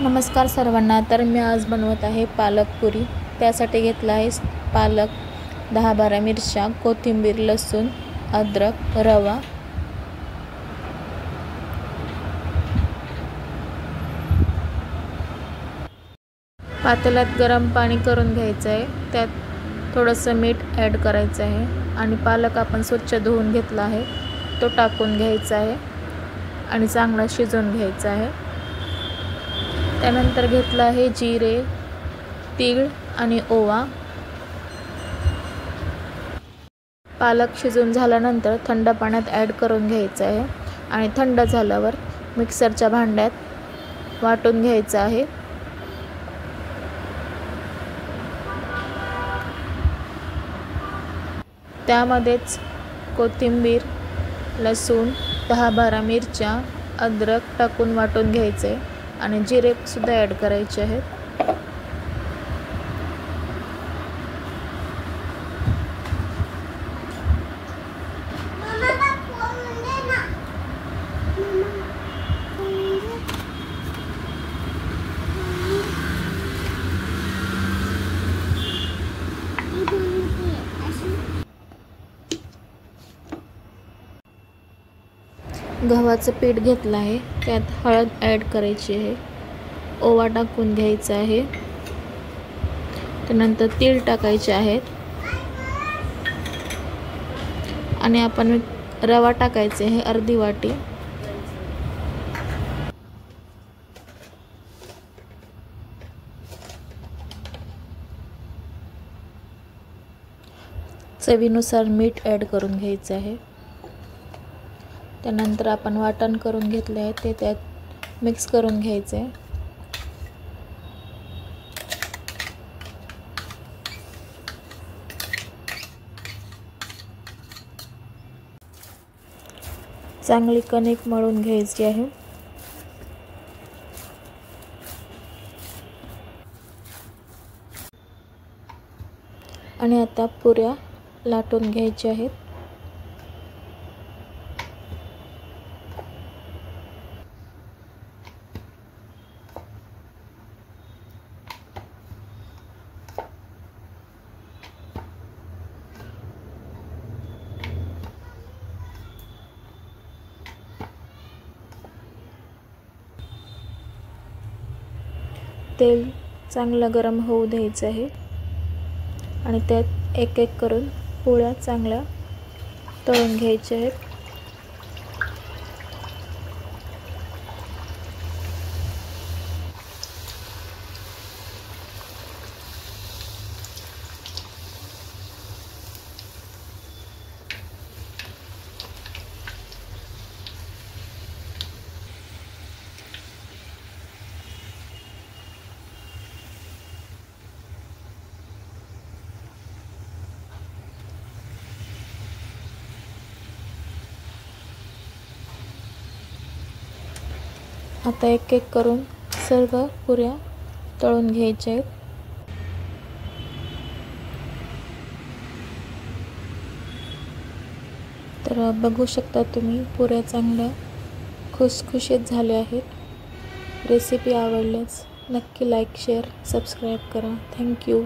नमस्कार सर्वांना। तर मी आज बनवत आहे पालक पुरी। त्यासाठी घेतला आहे पालक, 10-12 मिरच्या, कोथिंबीर, लसूण, अद्रक, रवा, पातेल्यात गरम पाणी करून घ्यायचं आहे। त्यात थोडंसं मीठ ॲड करायचं आहे आणि पालक आपण स्वच्छ धुवून घेतला आहे तो टाकून घ्यायचा आहे आणि चांगला शिजवून घ्यायचा आहे। त्यानंतर घेतला आहे जिरे, तीळ आणि ओवा। पालक शिजून झाल्यानंतर थंड पाण्यात ॲड करून घ्यायचं आहे आणि थंड झाल्यावर मिक्सरच्या भांड्यात वाटून घ्यायचं आहे। त्यामध्येच कोथिंबीर, लसूण, 10-12 मिरच्या, अद्रक टाकून वाटून घ्यायचे आणि जिरे सुद्धा ॲड करायचे आहेत। गव्हाचं पीठ घेतलं आहे, त्यात हळद ॲड करायची आहे, ओवा टाकून घ्यायचा आहे, त्यानंतर तीळ टाकायचे आहेत आणि आपण रवा टाकायचे आहे अर्धी वाटी। चवीनुसार मीठ ॲड करून घ्यायचं आहे। त्यानंतर आपण वाटण करून घेतले आहे ते त्यात मिक्स करून घ्यायचे। चांगली कणिक मळून घ्यायची आहे आणि आता पुऱ्या लाटून घ्यायच्या आहेत। तेल चांगलं गरम होऊ द्यायचं आहे आणि त्यात एक एक करून पोळ्या चांगल्या तळून घ्यायच्या आहेत। आता एक एक करून सर्व पुऱ्या तळून घ्यायच्या आहेत। तर बघू शकता तुम्ही पुऱ्या चांगल्या खुसखुशीत झाल्या आहेत। रेसिपी आवडल्यास नक्की लाईक, शेअर, सबस्क्राईब करा। थँक्यू।